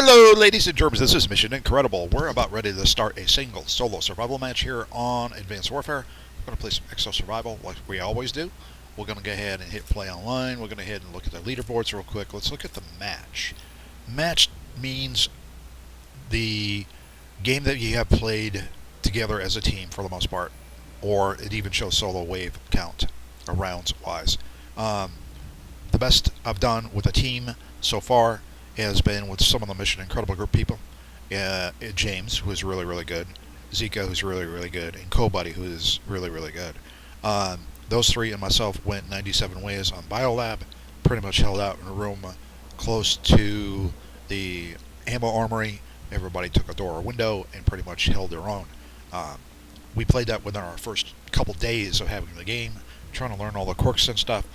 Hello, ladies and germs. This is Mission Incredible. We're about ready to start a single solo survival match here on Advanced Warfare. We're going to play some Exo Survival like we always do. We're going to go ahead and hit play online. We're going to head and look at the leaderboards real quick. Let's look at the match. Match means the game that you have played together as a team for the most part, or it even shows solo wave count or rounds wise. The best I've done with a team so far has been with some of the Mission Incredible group people. James, who is really, really good. Zika, who's really, really good. And Co-Buddy, who is really, really good. Those three and myself went 97 ways on Biolab. Pretty much held out in a room close to the ammo armory. Everybody took a door or window and pretty much held their own. We played that within our first couple days of having the game, trying to learn all the quirks and stuff.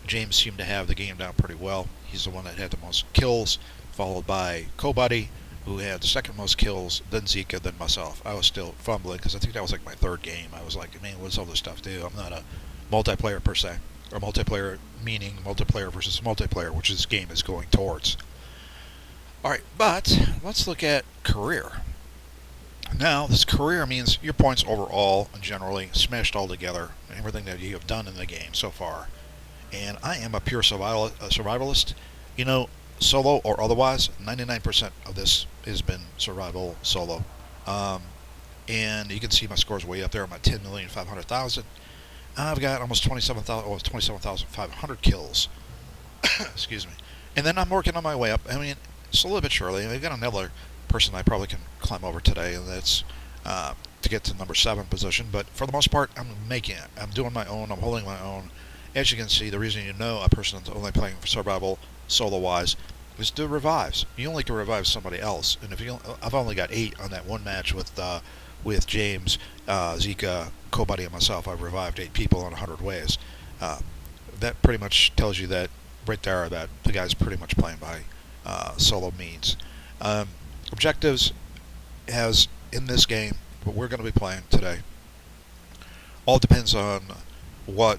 James seemed to have the game down pretty well. He's the one that had the most kills, followed by Co-Buddy, who had the second most kills, then Zika, then myself. I was still fumbling, because I think that was like my third game. I was like, man, what does all this stuff do? I'm not a multiplayer per se. Or multiplayer meaning multiplayer versus multiplayer, which this game is going towards. Alright, but let's look at career. Now, this career means your points overall, generally, smashed all together, everything that you have done in the game so far. And I am a pure survivalist. You know, solo or otherwise, 99% of this has been survival solo. And you can see my scores way up there. I'm at 10,500,000. I've got almost 27,500 kills. Excuse me. And then I'm working on my way up. I mean, slowly but surely. I've got another person I probably can climb over today, and that's to get to number 7 position. But for the most part, I'm making it. I'm doing my own. I'm holding my own. As you can see, the reason you know a person that's only playing for survival solo-wise is to revives. You only can revive somebody else, and if you, I've only got 8 on that one match with James, Zika, Co-Buddy, and myself. I've revived 8 people in 100 ways. That pretty much tells you that right there that the guy's pretty much playing by solo means. Objectives, as in this game, what we're going to be playing today, all depends on what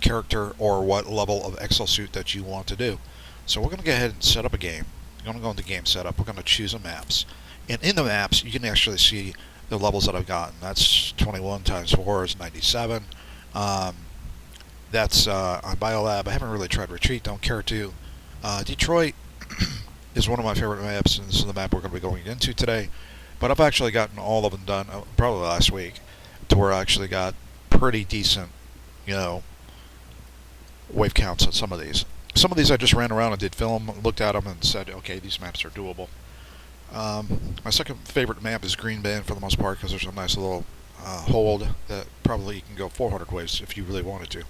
character or what level of exosuit that you want to do. So we're going to go ahead and set up a game. We're going to go into game setup. We're going to choose a maps. And in the maps, you can actually see the levels that I've gotten. That's 21 times 4 is 97. That's on Biolab. I haven't really tried Retreat. Don't care to. Detroit is one of my favorite maps, and this is the map we're going to be going into today. But I've actually gotten all of them done, probably last week, to where I actually got pretty decent, you know, wave counts on some of these. Some of these I just ran around and did film, looked at them and said, okay, these maps are doable. My second favorite map is Green Band for the most part, because there's a nice little hold that probably you can go 400 waves if you really wanted to.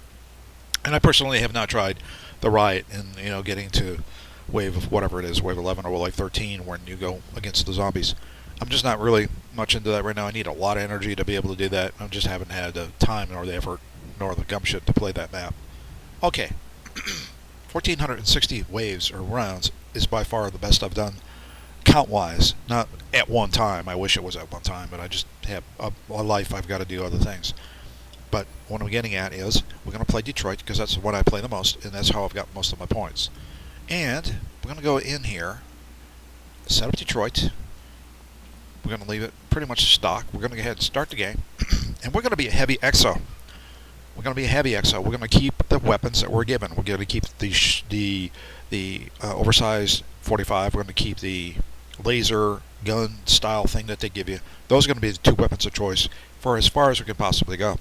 And I personally have not tried the Riot and, you know, getting to wave of whatever it is, wave 11 or like 13 when you go against the zombies. I'm just not really much into that right now. I need a lot of energy to be able to do that. I just haven't had the time nor the effort nor the gumption to play that map. Okay, 1,460 waves or rounds is by far the best I've done count-wise. Not at one time. I wish it was at one time, but I just have a life. I've got to do other things. But what I'm getting at is we're going to play Detroit because that's what I play the most, and that's how I've got most of my points. And we're going to go in here, set up Detroit. We're going to leave it pretty much stock. We're going to go ahead and start the game, and we're going to be a Heavy Exo. We're going to be a Heavy Exo. We're going to keep the weapons that we're given. We're going to keep the oversized 45. We're going to keep the laser gun style thing that they give you. Those are going to be the 2 weapons of choice for as far as we can possibly go.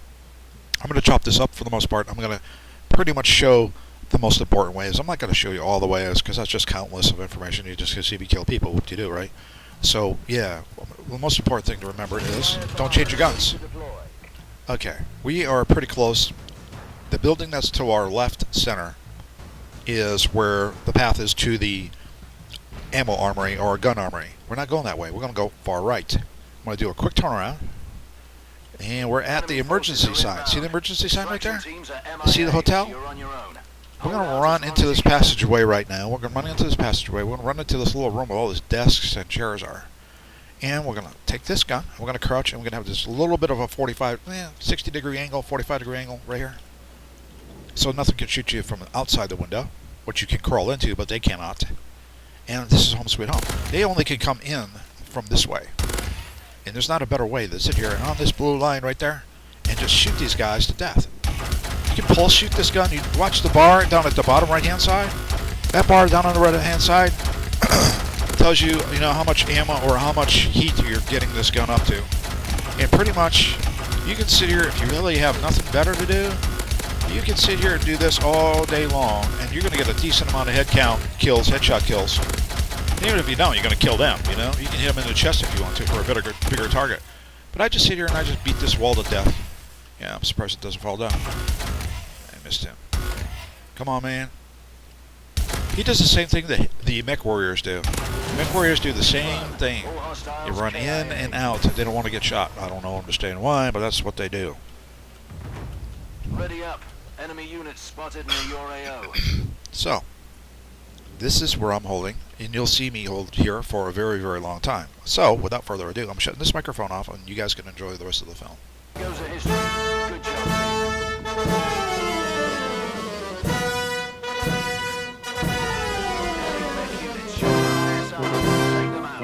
I'm going to chop this up for the most part. I'm going to pretty much show the most important ways. I'm not going to show you all the ways because that's just countless of information. You just see me kill people. What do you do, right? So, yeah, the most important thing to remember is don't change your guns. Okay, we are pretty close. The building that's to our left center is where the path is to the ammo armory or gun armory. We're not going that way. We're going to go far right. I'm going to do a quick turnaround. And we're at the emergency sign. See the emergency sign right there? See the hotel? We're going to run into this passageway right now. We're going to run into this passageway. We're going to run into this little room where all these desks and chairs are. And we're going to take this gun, we're going to crouch, and we're going to have this little bit of a 60 degree angle, 45 degree angle right here. So nothing can shoot you from outside the window, which you can crawl into, but they cannot. and this is home sweet home. They only can come in from this way. And there's not a better way than sit here and on this blue line right there and just shoot these guys to death. You can pulse shoot this gun. You watch the bar down at the bottom right-hand side. That bar down on the right-hand side tells you, how much ammo or how much heat you're getting this gun up to. And pretty much, you can sit here, if you really have nothing better to do, you can sit here and do this all day long, and you're going to get a decent amount of headshot kills. And even if you don't, you're going to kill them, You can hit them in the chest if you want to for a bigger target. But I just sit here and I just beat this wall to death. Yeah, I'm surprised it doesn't fall down. I missed him. Come on, man. He does the same thing that the Mech Warriors do. Mech Warriors do the same thing. They run in and out. They don't want to get shot. I don't understand why, but that's what they do. Ready up. Enemy units spotted near your AO. So, this is where I'm holding, and you'll see me hold here for a very, very long time. So, without further ado, I'm shutting this microphone off, and you guys can enjoy the rest of the film. Goes a history. Good job. Mech units showing ISR. Take them out.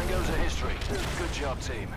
Tango's a history. Good job, team.